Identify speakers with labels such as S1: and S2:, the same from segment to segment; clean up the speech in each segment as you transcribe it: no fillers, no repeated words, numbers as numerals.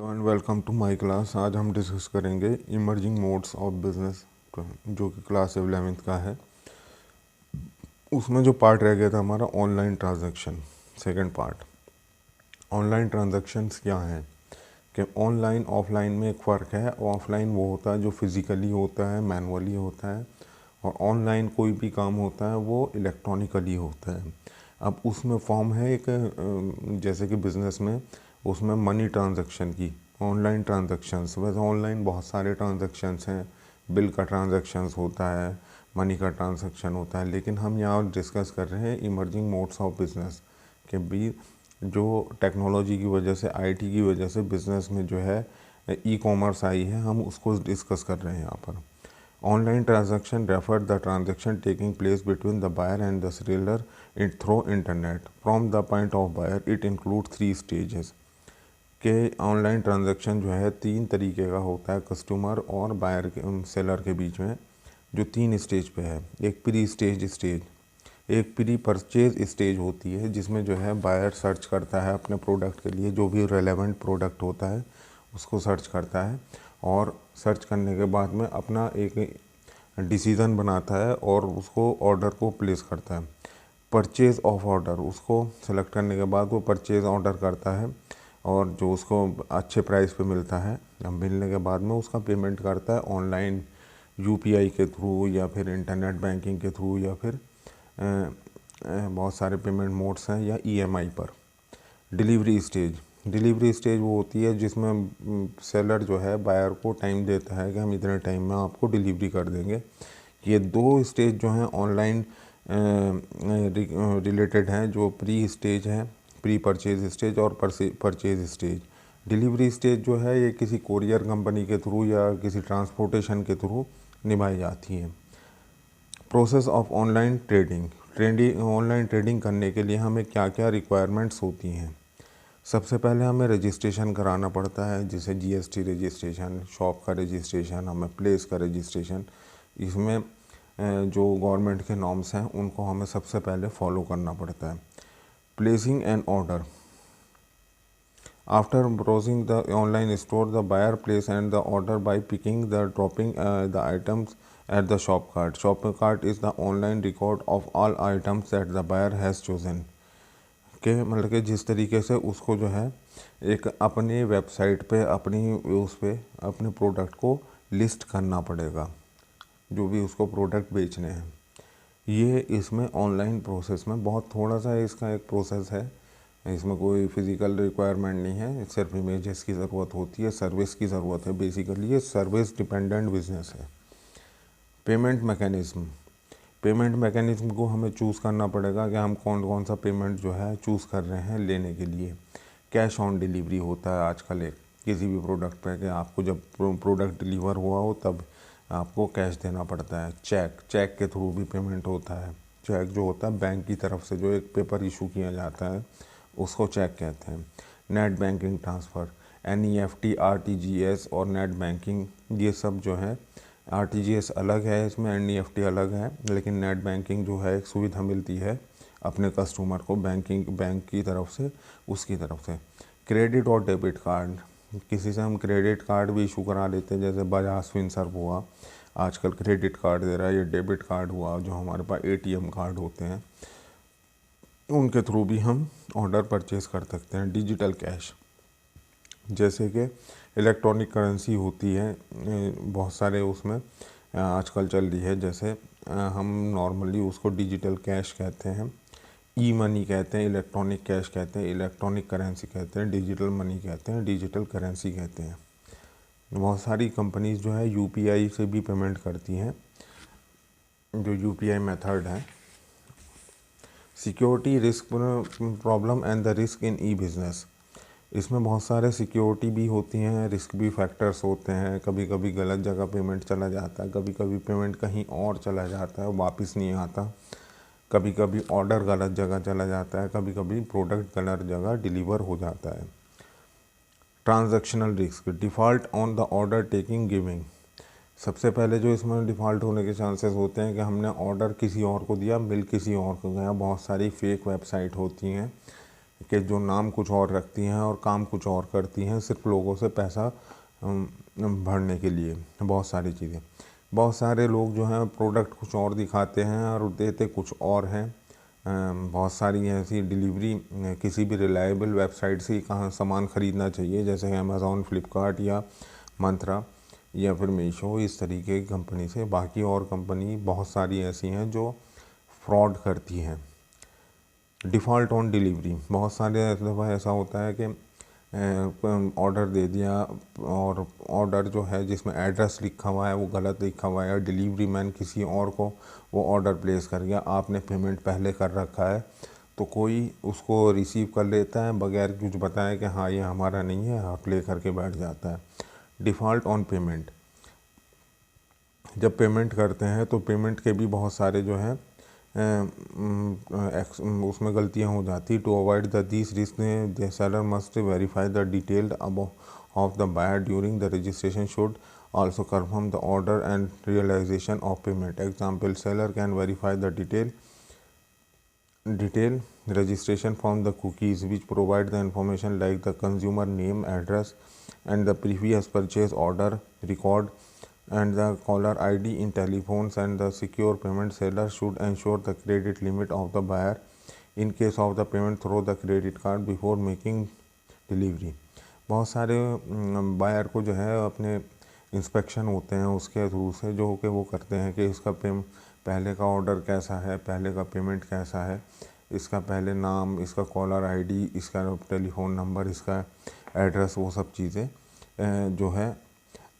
S1: Hello and welcome to my class. आज हम discuss करेंगे इमर्जिंग मोड्स ऑफ बिजनेस, जो कि क्लास 11th का है। उसमें जो पार्ट रह गया था हमारा online transaction, second part. Online transactions क्या हैं कि ऑनलाइन ऑफलाइन में एक फ़र्क है। ऑफलाइन वो होता है जो फिज़िकली होता है, मैनुअली होता है, और ऑनलाइन कोई भी काम होता है वो इलेक्ट्रॉनिकली होता है। अब उसमें फॉर्म है एक, जैसे कि बिज़नेस में उसमें मनी ट्रांजैक्शन की, ऑनलाइन ट्रांजैक्शंस। वैसे ऑनलाइन बहुत सारे ट्रांजैक्शंस हैं, बिल का ट्रांजैक्शंस होता है, मनी का ट्रांजैक्शन होता है, लेकिन हम यहाँ डिस्कस कर रहे हैं इमर्जिंग मोड्स ऑफ बिज़नेस के भी, जो टेक्नोलॉजी की वजह से, आईटी की वजह से बिज़नेस में जो है ई कॉमर्स आई है, हम उसको डिस्कस कर रहे हैं यहाँ पर। Online transaction refer the transaction taking place between the buyer and the seller it through internet from the point of buyer. It include 3 stages के ऑनलाइन ट्रांजैक्शन जो है 3 तरीके का होता है कस्टमर और बायर के, सेलर के बीच में, जो 3 स्टेज पे है। एक प्री स्टेज, एक प्री परचेज स्टेज होती है जिसमें जो है बायर सर्च करता है अपने प्रोडक्ट के लिए, जो भी रेलेवेंट प्रोडक्ट होता है उसको सर्च करता है, और सर्च करने के बाद में अपना एक डिसीज़न बनाता है और उसको ऑर्डर को प्लेस करता है। परचेज़ ऑफ ऑर्डर, उसको सेलेक्ट करने के बाद वो परचेज़ ऑर्डर करता है, और जो उसको अच्छे प्राइस पे मिलता है, मिलने के बाद में उसका पेमेंट करता है ऑनलाइन यूपीआई के थ्रू, या फिर इंटरनेट बैंकिंग के थ्रू, या फिर बहुत सारे पेमेंट मोड्स हैं, या ईएमआई पर। डिलीवरी स्टेज वो होती है जिसमें सेलर जो है बायर को टाइम देता है कि हम इतने टाइम में आपको डिलीवरी कर देंगे। ये 2 स्टेज जो हैं ऑनलाइन रिलेटेड हैं, जो प्री स्टेज है, प्री परचेज स्टेज और परचेज स्टेज। डिलीवरी स्टेज जो है ये किसी कोरियर कंपनी के थ्रू या किसी ट्रांसपोर्टेशन के थ्रू निभाई जाती है। Process of online online trading करने के लिए हमें क्या क्या रिक्वायरमेंट्स होती हैं। सबसे पहले हमें रजिस्ट्रेशन कराना पड़ता है, जैसे जीएसटी रजिस्ट्रेशन, शॉप का रजिस्ट्रेशन, हमें प्लेस का रजिस्ट्रेशन। इसमें जो गवर्नमेंट के नॉर्म्स हैं उनको हमें सबसे पहले फॉलो करना पड़ता है। Placing an order, after browsing the online store the buyer place and the order by picking the dropping the items at the shop cart. Shop cart is the online record of all items that the buyer has chosen. के मतलब कि जिस तरीके से उसको जो है एक अपनी वेबसाइट पे, अपनी उस पे अपने प्रोडक्ट को लिस्ट करना पड़ेगा, जो भी उसको प्रोडक्ट बेचने हैं। ये इसमें ऑनलाइन प्रोसेस में बहुत थोड़ा सा इसका एक प्रोसेस है, इसमें कोई फिज़िकल रिक्वायरमेंट नहीं है, सिर्फ इमेजेस की ज़रूरत होती है, सर्विस की ज़रूरत है। बेसिकली ये सर्विस डिपेंडेंट बिजनेस है। पेमेंट मैकेनिज़्म को हमें चूज़ करना पड़ेगा कि हम कौन कौन सा पेमेंट जो है चूज़ कर रहे हैं लेने के लिए। कैश ऑन डिलीवरी होता है आजकल एक किसी भी प्रोडक्ट पे, कि आपको जब प्रोडक्ट डिलीवर हुआ हो तब आपको कैश देना पड़ता है। चेक के थ्रू भी पेमेंट होता है। चेक जो होता है बैंक की तरफ से जो एक पेपर इशू किया जाता है उसको चेक कहते हैं। Net banking transfer, NEFT, RTGS और नेट बैंकिंग, ये सब जो है, आरटीजीएस अलग है इसमें, एनईएफटी अलग है, लेकिन नेट बैंकिंग जो है एक सुविधा मिलती है अपने कस्टमर को बैंक की तरफ से, उसकी तरफ से। क्रेडिट और डेबिट कार्ड, किसी से हम क्रेडिट कार्ड भी इशू करा लेते हैं, जैसे बजाज फिनसर्व हुआ आजकल क्रेडिट कार्ड दे रहा है, ये डेबिट कार्ड हुआ, जो हमारे पास एटीएम कार्ड होते हैं उनके थ्रू भी हम ऑर्डर परचेज़ कर सकते हैं। डिजिटल कैश, जैसे कि इलेक्ट्रॉनिक करेंसी होती है, बहुत सारे उसमें आजकल चल रही है, जैसे हम नॉर्मली उसको डिजिटल कैश कहते हैं, ई मनी कहते हैं, इलेक्ट्रॉनिक कैश कहते हैं, इलेक्ट्रॉनिक करेंसी कहते हैं, डिजिटल मनी कहते हैं, डिजिटल करेंसी कहते हैं। बहुत सारी कंपनीज जो है यूपीआई से भी पेमेंट करती हैं, जो यूपीआई मेथड है। Security risk problem and the risk in E business, इसमें बहुत सारे सिक्योरिटी भी होती हैं, रिस्क भी फैक्टर्स होते हैं। कभी कभी गलत जगह पेमेंट चला जाता है, कभी कभी पेमेंट कहीं और चला जाता है, वापस नहीं आता, कभी कभी ऑर्डर गलत जगह चला जाता है, कभी कभी प्रोडक्ट गलत जगह डिलीवर हो जाता है। Transactional risk, default on the order taking giving, सबसे पहले जो इसमें डिफ़ॉल्ट होने के चांसेस होते हैं कि हमने ऑर्डर किसी और को दिया, बिल किसी और को गया। बहुत सारी फेक वेबसाइट होती हैं कि जो नाम कुछ और रखती हैं और काम कुछ और करती हैं, सिर्फ लोगों से पैसा भरने के लिए। बहुत सारी चीज़ें, बहुत सारे लोग जो हैं प्रोडक्ट कुछ और दिखाते हैं और देते कुछ और हैं। बहुत सारी ऐसी डिलीवरी किसी भी रिलायबल वेबसाइट से कहाँ सामान ख़रीदना चाहिए, जैसे अमेज़ॉन, फ्लिपकार्ट या मंत्रा या फिर मीशो, इस तरीके की कंपनी से। बाकी और कंपनी बहुत सारी ऐसी हैं जो फ्रॉड करती हैं। डिफ़ॉल्ट ऑन डिलीवरी, बहुत सारे दफ़ा ऐसा होता है कि ऑर्डर दे दिया और ऑर्डर जो है जिसमें एड्रेस लिखा हुआ है वो गलत लिखा हुआ है, या डिलीवरी मैन किसी और को वो ऑर्डर प्लेस कर गया, आपने पेमेंट पहले कर रखा है, तो कोई उसको रिसीव कर लेता है बगैर कुछ बताए कि हाँ ये हमारा नहीं है, आप ले करके बैठ जाता है। डिफ़ॉल्ट ऑन पेमेंट, जब पेमेंट करते हैं तो पेमेंट के भी बहुत सारे जो हैं उसमें गलतियां हो जाती। To avoid the this risk the seller must verify the detailed of the buyer during the registration, should also confirm the order and realization of payment. Example, seller can verify the detail registration from the cookies which provide the information like the consumer name, address and the previous purchase order record and the caller ID in telephones and the secure payment. Seller should ensure the credit limit of the buyer in case of the payment through the credit card before making delivery. बहुत सारे buyer को जो है अपने inspection होते हैं उसके through से, जो कि वो करते हैं कि इसका पहले का ऑर्डर कैसा है, पहले का पेमेंट कैसा है, इसका पहले नाम, इसका कॉलर आईडी, इसका टेलीफोन नंबर, इसका एड्रेस, वो सब चीज़ें जो है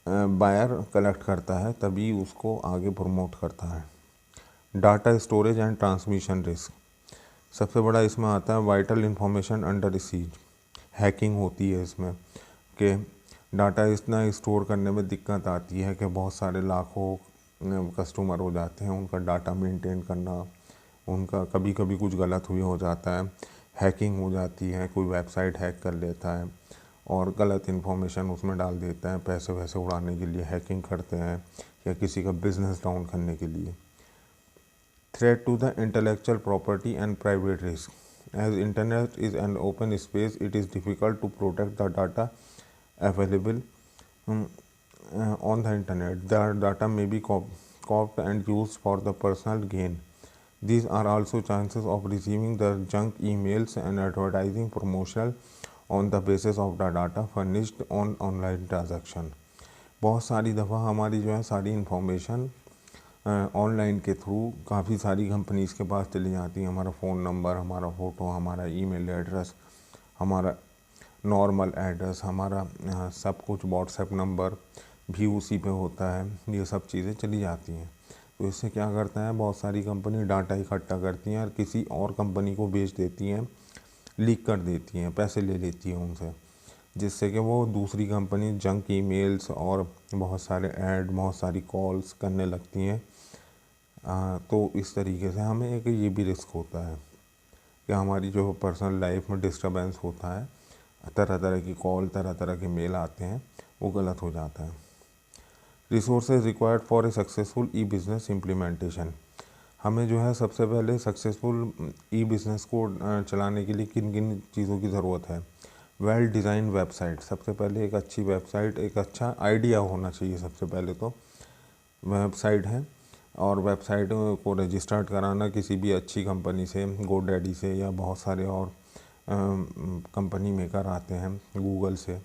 S1: बायर कलेक्ट करता है, तभी उसको आगे प्रमोट करता है। Data storage and transmission risk, सबसे बड़ा इसमें आता है vital information under seize. Hacking होती है इसमें कि डाटा इतना स्टोर करने में दिक्कत आती है कि बहुत सारे लाखों कस्टमर हो जाते हैं, उनका डाटा मेंटेन करना, उनका कभी कभी कुछ गलत हुई हो जाता है, हैकिंग हो जाती है, कोई वेबसाइट हैक कर लेता है और गलत इन्फॉर्मेशन उसमें डाल देता है, पैसे वैसे उड़ाने के लिए हैकिंग करते हैं या किसी का बिजनेस डाउन करने के लिए। Threat to the intellectual property and private risk, as internet is an open space, it is difficult to protect the data available on the internet. The data may be copied and used for the personal gain. These are also chances of receiving the junk emails and advertising promotional on the basis of the data furnished on online transaction. बहुत सारी दफ़ा हमारी जो है सारी information online के through काफ़ी सारी कंपनीज़ के पास चली जाती हैं। हमारा फ़ोन नंबर, हमारा फ़ोटो, हमारा ईमेल एड्रेस, हमारा नॉर्मल एड्रेस, हमारा सब कुछ, व्हाट्सएप नंबर भी उसी पे होता है, ये सब चीज़ें चली जाती हैं। तो इससे क्या करता है, बहुत सारी कंपनी डाटा इकट्ठा करती हैं और किसी और कंपनी को बेच देती हैं, लीक कर देती हैं, पैसे ले लेती हैं उनसे, जिससे कि वो दूसरी कंपनी जंक ईमेल्स और बहुत सारे ऐड, बहुत सारी कॉल्स करने लगती हैं। तो इस तरीके से हमें एक ये भी रिस्क होता है कि हमारी जो पर्सनल लाइफ में डिस्टर्बेंस होता है, तरह तरह की कॉल, तरह तरह के मेल आते हैं, वो गलत हो जाता है। Resources required for a successful E business implementation, हमें जो है सबसे पहले सक्सेसफुल ई बिज़नेस को चलाने के लिए किन किन चीज़ों की ज़रूरत है। वेल डिज़ाइन वेबसाइट, सबसे पहले एक अच्छी वेबसाइट, एक अच्छा आइडिया होना चाहिए। सबसे पहले तो वेबसाइट है, और वेबसाइट को रजिस्टर्ड कराना किसी भी अच्छी कंपनी से, गोडैडी से या बहुत सारे और कंपनी मेकर आते हैं, गूगल से।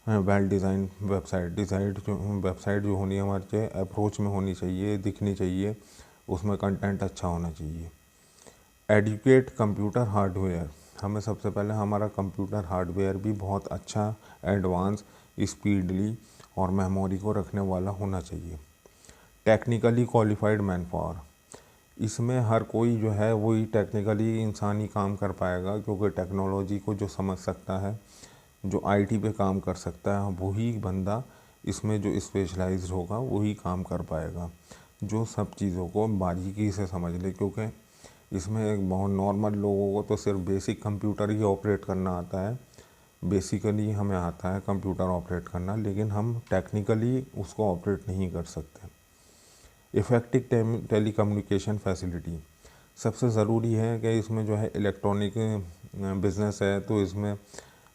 S1: वेल डिज़ाइन वेबसाइट जो होनी है हमारे चाहिए, अप्रोच में होनी चाहिए, दिखनी चाहिए, उसमें कंटेंट अच्छा होना चाहिए। एडुकेट कंप्यूटर हार्डवेयर, हमें सबसे पहले हमारा कंप्यूटर हार्डवेयर भी बहुत अच्छा, एडवांस, स्पीडली और मेमोरी को रखने वाला होना चाहिए। टेक्निकली क्वालिफाइड मैन पावर, इसमें हर कोई जो है वही टेक्निकली इंसान ही काम कर पाएगा, क्योंकि टेक्नोलॉजी को जो समझ सकता है, जो आईटी पे काम कर सकता है, वही बंदा इसमें जो स्पेशलाइज्ड होगा वही काम कर पाएगा, जो सब चीज़ों को बारीकी से समझ ले। क्योंकि इसमें एक बहुत नॉर्मल लोगों को तो सिर्फ बेसिक कंप्यूटर ही ऑपरेट करना आता है, बेसिकली हमें आता है कंप्यूटर ऑपरेट करना, लेकिन हम टेक्निकली उसको ऑपरेट नहीं कर सकते। इफ़ेक्टिव टेलीकम्युनिकेशन फैसिलिटी, सबसे ज़रूरी है कि इसमें जो है इलेक्ट्रॉनिक बिज़नेस है तो इसमें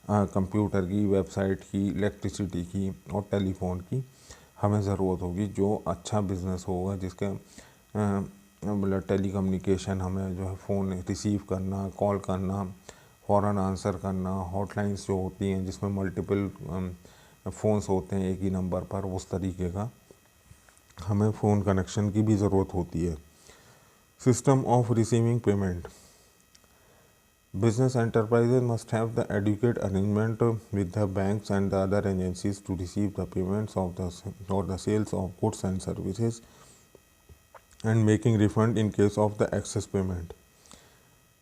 S1: कंप्यूटर की, वेबसाइट की, इलेक्ट्रिसिटी की और टेलीफोन की हमें ज़रूरत होगी। जो अच्छा बिज़नेस होगा जिसके मतलब टेलीकम्युनिकेशन, हमें जो है फ़ोन रिसीव करना, कॉल करना, फ़ौरन आंसर करना, हॉटलाइंस जो होती हैं जिसमें मल्टीपल फ़ोन्स होते हैं एक ही नंबर पर, उस तरीके का हमें फ़ोन कनेक्शन की भी ज़रूरत होती है। System of receiving payment, business enterprises must have the adequate arrangement with the banks and the other agencies to receive the payments of the or the sales of goods and services and making refund in case of the excess payment।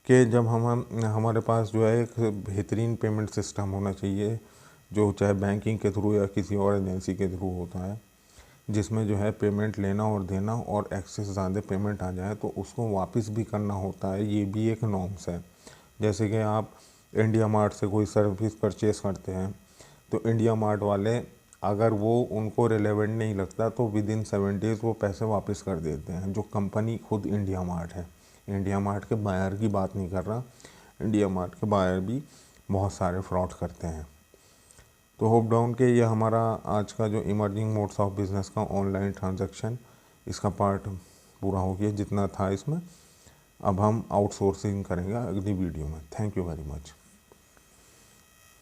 S1: कि जब हम हमारे पास जो है एक बेहतरीन payment system होना चाहिए, जो चाहे बैंकिंग के थ्रू या किसी और एजेंसी के थ्रू होता है, जिसमें जो है पेमेंट लेना और देना और एक्सेस ज़्यादा पेमेंट आ जाए तो उसको वापस भी करना होता है। ये भी एक नॉर्म्स है। जैसे कि आप इंडिया मार्ट से कोई सर्विस परचेज़ करते हैं तो इंडिया मार्ट वाले अगर वो उनको रिलेवेंट नहीं लगता तो विद इन 7 डेज़ वो पैसे वापस कर देते हैं। जो कंपनी खुद इंडिया मार्ट है, इंडिया मार्ट के बायर की बात नहीं कर रहा, इंडिया मार्ट के बायर भी बहुत सारे फ्रॉड करते हैं। तो होप डाउन के ये हमारा आज का जो इमर्जिंग मोड्स ऑफ बिज़नेस का ऑनलाइन ट्रांजैक्शन, इसका पार्ट पूरा हो गया जितना था इसमें। अब हम आउटसोर्सिंग करेंगे अगली वीडियो में। Thank you very much.